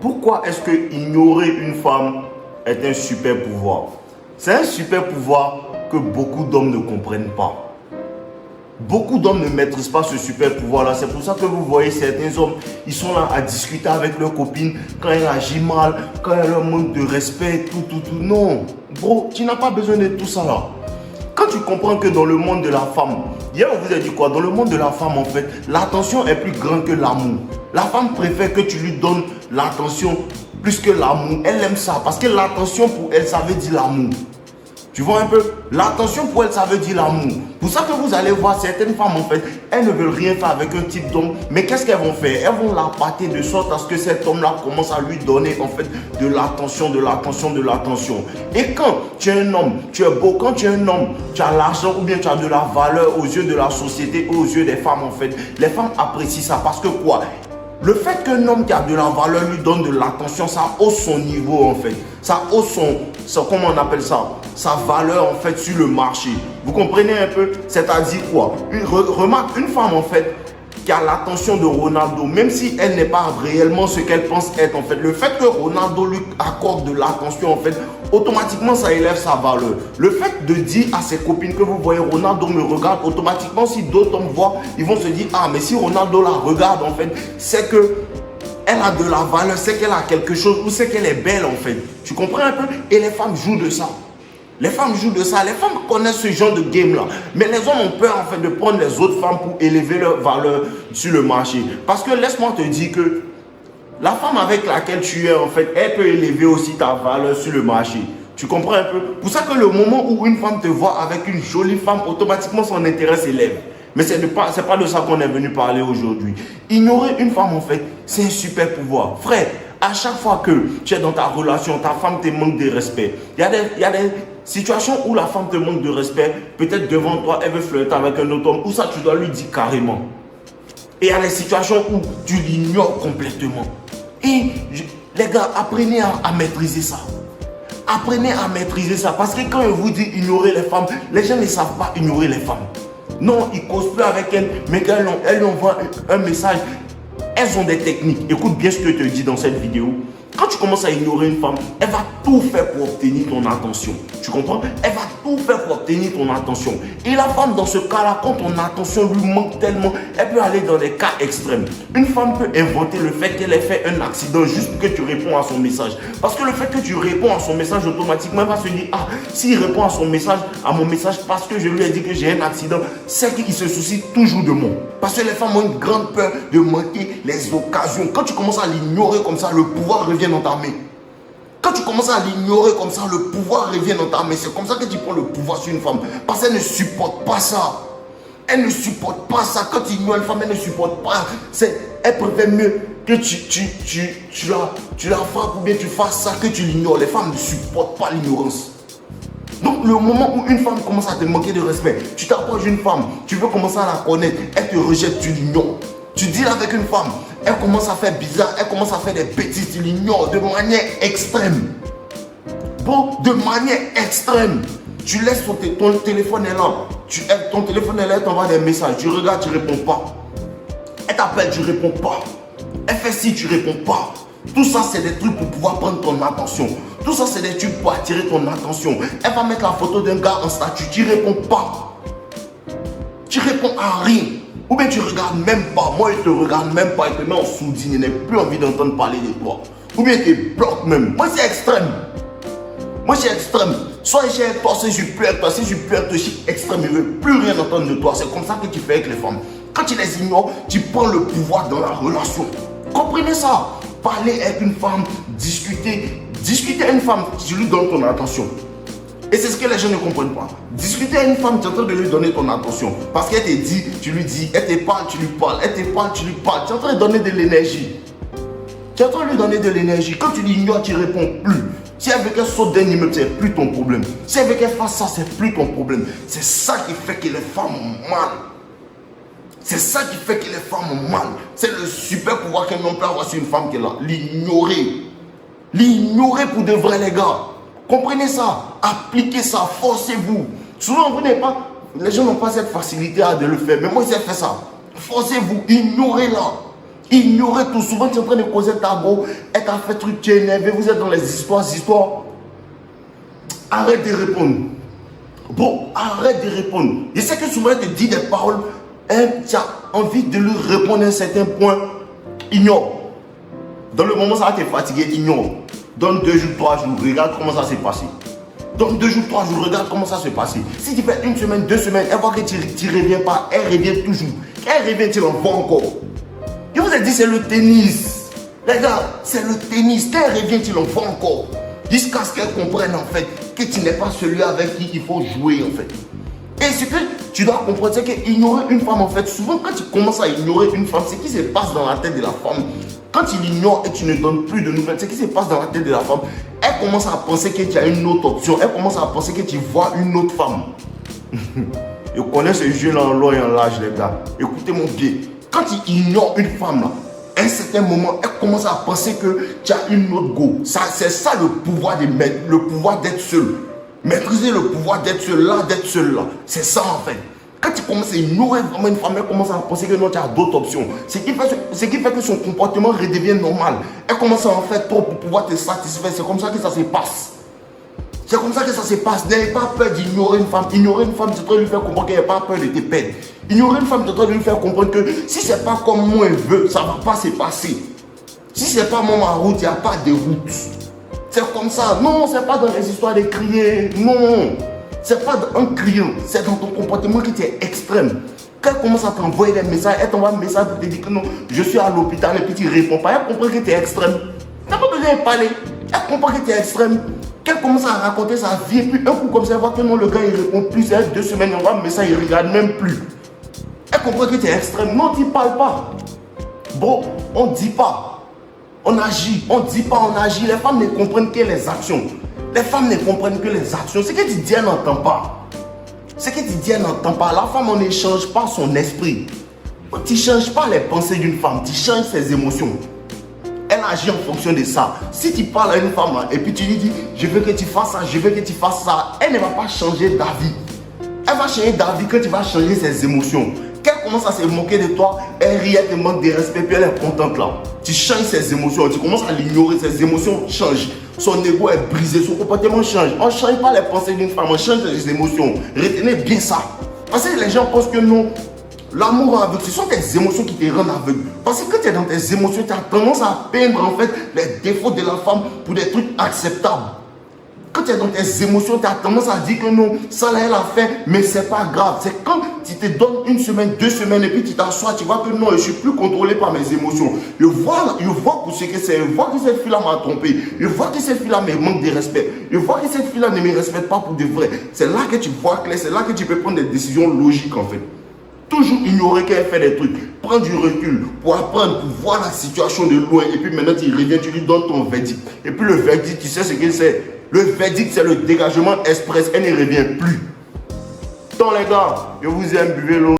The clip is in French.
Pourquoi est-ce que ignorer une femme est un super pouvoir? C'est un super pouvoir que beaucoup d'hommes ne comprennent pas. Beaucoup d'hommes ne maîtrisent pas ce super pouvoir-là. C'est pour ça que vous voyez certains hommes, ils sont là à discuter avec leur copine quand elle agit mal, quand elle leur manque de respect, tout. Non, bro, tu n'as pas besoin de tout ça là. Quand tu comprends que dans le monde de la femme, hier on vous a dit quoi? Dans le monde de la femme en fait, l'attention est plus grande que l'amour. La femme préfère que tu lui donnes l'attention plus que l'amour. Elle aime ça parce que l'attention pour elle, ça veut dire l'amour. Tu vois un peu? L'attention pour elle, ça veut dire l'amour. Pour ça que vous allez voir certaines femmes en fait, elles ne veulent rien faire avec un type d'homme. Mais qu'est-ce qu'elles vont faire? Elles vont l'appâter de sorte à ce que cet homme-là commence à lui donner en fait de l'attention. Et quand tu es un homme, tu es beau, quand tu es un homme, tu as l'argent ou bien tu as de la valeur aux yeux de la société ou aux yeux des femmes en fait. Les femmes apprécient ça parce que quoi? Le fait qu'un homme qui a de la valeur lui donne de l'attention, ça hausse son niveau en fait. Ça hausse comment on appelle ça? Sa valeur en fait sur le marché. Vous comprenez un peu? C'est-à-dire quoi? Remarque, une femme en fait qui a l'attention de Ronaldo, même si elle n'est pas réellement ce qu'elle pense être en fait. Le fait que Ronaldo lui accorde de l'attention en fait, automatiquement ça élève sa valeur. Le fait de dire à ses copines que vous voyez Ronaldo me regarde, automatiquement si d'autres hommes voient, ils vont se dire ah mais si Ronaldo la regarde en fait, c'est que elle a de la valeur, c'est qu'elle a quelque chose ou c'est qu'elle est belle en fait. Tu comprends un peu? Et les femmes jouent de ça. Les femmes jouent de ça, les femmes connaissent ce genre de game là. Mais les hommes ont peur en fait de prendre les autres femmes pour élever leur valeur sur le marché. Parce que laisse-moi te dire que la femme avec laquelle tu es en fait, elle peut élever aussi ta valeur sur le marché. Tu comprends un peu? Pour ça que le moment où une femme te voit avec une jolie femme, automatiquement son intérêt s'élève. Mais ce n'est pas de ça qu'on est venu parler aujourd'hui. Ignorer une femme en fait, c'est un super pouvoir. Frère, à chaque fois que tu es dans ta relation, ta femme te manque de respect. Il y a des situations où la femme te manque de respect. Peut-être devant toi, elle veut flirter avec un autre homme. Ou ça, tu dois lui dire carrément. Et il y a des situations où tu l'ignores complètement. Et les gars, apprenez à maîtriser ça. Apprenez à maîtriser ça. Parce que quand je vous dis ignorer les femmes, les gens ne savent pas ignorer les femmes. Non, ils ne causent plus avec elles, mais quand elles envoient un message, elles ont des techniques. Écoute bien ce que je te dis dans cette vidéo. Quand tu commences à ignorer une femme, elle va tout faire pour obtenir ton attention. Tu comprends? Elle va tout faire pour obtenir ton attention. Et la femme, dans ce cas-là, quand ton attention lui manque tellement, elle peut aller dans des cas extrêmes. Une femme peut inventer le fait qu'elle ait fait un accident juste pour que tu réponds à son message. Parce que le fait que tu réponds à son message, automatiquement, elle va se dire, ah, s'il répond à mon message, parce que je lui ai dit que j'ai un accident, c'est qu'il se soucie toujours de moi. Parce que les femmes ont une grande peur de manquer les occasions. Quand tu commences à l'ignorer comme ça, le pouvoir revient dans ta main. Quand tu commences à l'ignorer comme ça, le pouvoir revient dans ta main. C'est comme ça que tu prends le pouvoir sur une femme. Parce qu'elle ne supporte pas ça. Elle ne supporte pas ça. Quand tu ignores une femme, elle ne supporte pas. Elle préfère mieux que tu la frappes ou bien tu fasses ça que tu l'ignores. Les femmes ne supportent pas l'ignorance. Donc le moment où une femme commence à te manquer de respect, tu t'approches d'une femme, tu veux commencer à la connaître, elle te rejette, tu l'ignores. Tu deals avec une femme, elle commence à faire bizarre, elle commence à faire des bêtises, tu l'ignores de manière extrême. Bon, de manière extrême. Tu laisses ton téléphone est là, ton téléphone est là, elle t'envoie des messages, tu regardes, tu ne réponds pas. Elle t'appelle, tu ne réponds pas. Elle fait ci, tu ne réponds pas. Tout ça, c'est des trucs pour pouvoir prendre ton attention. Tout ça, c'est des trucs pour attirer ton attention. Elle va mettre la photo d'un gars en statut, tu ne réponds pas. Tu réponds à rien. Ou bien tu ne regardes même pas. Moi, je ne te regarde même pas. Je te mets en sourdine. Je n'ai plus envie d'entendre parler de toi. Ou bien tu bloques même. Moi, c'est extrême. Moi, c'est extrême. Soit je suis avec toi, si je suis plus avec toi. Si je suis plus avec toi, je suis extrême. Je ne veux plus rien entendre de toi. C'est comme ça que tu fais avec les femmes. Quand tu les ignores, tu prends le pouvoir dans la relation. Comprenez ça. Parler avec une femme, discuter avec une femme, tu lui donnes ton attention. Et c'est ce que les gens ne comprennent pas. Discuter avec une femme, tu es en train de lui donner ton attention. Parce qu'elle te dit, tu lui dis, elle te parle, tu lui parles, elle te parle, tu lui parles. Tu es en train de donner de l'énergie. Tu es en train de lui donner de l'énergie. Quand tu l'ignores, tu ne réponds plus. Si elle veut qu'elle saute d'un immeuble, c'est plus ton problème. Si elle veut qu'elle fasse ça, c'est plus ton problème. C'est ça qui fait que les femmes ont mal. C'est ça qui fait que les femmes ont mal. C'est le super pouvoir qu'un homme peut avoir sur une femme qui est là. L'ignorer. L'ignorer pour de vrai, les gars. Comprenez ça. Appliquez ça. Forcez-vous. Souvent, vous n'avez pas... Les gens n'ont pas cette facilité de le faire. Mais moi, j'ai fait ça. Forcez-vous. Ignorez-la. Ignorer tout. Souvent, tu es en train de causer ta go, elle t'a fait truc, tu es énervé, vous êtes dans les histoires. Arrête de répondre. Bon, arrête de répondre. Je sais que souvent, elle te dit des paroles, tu as envie de lui répondre à un certain point. Ignore. Dans le moment, ça va te fatiguer, ignore. Donne 2 jours, 3 jours, regarde comment ça s'est passé. Donne 2 jours, 3 jours, regarde comment ça s'est passé. Si tu fais 1 semaine, 2 semaines, elle voit que tu ne reviens pas, elle revient toujours. Quand elle revient, tu l'envoies encore. Je vous ai dit, c'est le tennis. Les gars, c'est le tennis. Quand elle revient, tu l'envoies encore. Jusqu'à ce qu'elle comprenne en fait que tu n'es pas celui avec qui il faut jouer en fait. Et ce que tu dois comprendre, c'est qu'ignorer une femme en fait, souvent quand tu commences à ignorer une femme, ce qui se passe dans la tête de la femme, quand tu l'ignores et tu ne donnes plus de nouvelles, ce qui se passe dans la tête de la femme, elle commence à penser que tu as une autre option, elle commence à penser que tu vois une autre femme. Je connais ce jeu-là en long et en large, les gars. Écoutez-moi bien. Quand tu ignores une femme, là, à un certain moment, elle commence à penser que tu as une autre go. C'est ça le pouvoir le pouvoir d'être seul. Maîtriser le pouvoir d'être seul là, c'est ça en fait. Quand tu commences à ignorer vraiment une femme, elle commence à penser que non, tu as d'autres options. Ce qui fait que son comportement redevient normal. Elle commence à en faire trop pour pouvoir te satisfaire. C'est comme ça que ça se passe. C'est comme ça que ça se passe. N'ayez pas peur d'ignorer une femme. Ignorer une femme, c'est de lui faire comprendre qu'elle n'a pas peur de te perdre. Ignorer une femme, c'est de lui faire comprendre que si c'est pas comme moi elle veut, ça ne va pas se passer. Si c'est pas moi ma route, il n'y a pas de route. C'est comme ça. Non, c'est pas dans les histoires de crier. Non. C'est pas un criant. C'est dans ton comportement qui est extrême. Quand elle commence à t'envoyer des messages, elle t'envoie un message pour te dire que non, je suis à l'hôpital et puis tu ne réponds pas. Elle comprend que tu es extrême. Tu n'as pas besoin de parler. Elle comprend que tu es extrême. Qu'elle commence à raconter sa vie et puis un coup comme ça, elle voit que non, le gars il répond plus. Elle 2 semaines, il envoie un message, il ne regarde même plus. Elle comprend que tu es extrême. Non, tu ne parles pas. Bon, on ne dit pas. On agit. On ne dit pas, on agit. Les femmes ne comprennent que les actions. Les femmes ne comprennent que les actions. Ce que tu dis, elle n'entend pas. Ce que tu dis, elle n'entend pas. La femme, on n'échange pas son esprit. Tu ne changes pas les pensées d'une femme. Tu changes ses émotions. Elle agit en fonction de ça. Si tu parles à une femme et puis tu lui dis, je veux que tu fasses ça, je veux que tu fasses ça, elle ne va pas changer d'avis. Elle va changer d'avis quand tu vas changer ses émotions. Quand elle commence à se moquer de toi, elle rit, elle te manque de respect, puis elle est contente là. Tu changes ses émotions, tu commences à l'ignorer, ses émotions changent. Son ego est brisé, son comportement change. On ne change pas les pensées d'une femme, on change les émotions. Retenez bien ça. Parce que les gens pensent que non, l'amour aveugle, ce sont tes émotions qui te rendent aveugle. Parce que quand tu es dans tes émotions, tu as tendance à peindre en fait les défauts de la femme pour des trucs acceptables. Quand tu es dans tes émotions, tu as tendance à dire que non, ça là elle a fait, mais c'est pas grave. C'est quand tu te donnes 1 semaine, 2 semaines et puis tu t'assois, tu vois que non, je ne suis plus contrôlé par mes émotions. Je vois pour ce que c'est. Je vois que cette fille-là m'a trompé. Je vois que cette fille-là me manque de respect. Je vois que cette fille-là ne me respecte pas pour de vrai. C'est là que tu vois clair, c'est là que tu peux prendre des décisions logiques en fait. Toujours ignorer qu'elle fait des trucs. Prends du recul pour apprendre, pour voir la situation de loin. Et puis maintenant, tu reviens, tu lui donnes ton verdict. Et puis le verdict, tu sais ce que c'est. Le verdict, c'est le dégagement express. Elle ne revient plus. Donc les gars, je vous aime, buvez l'eau.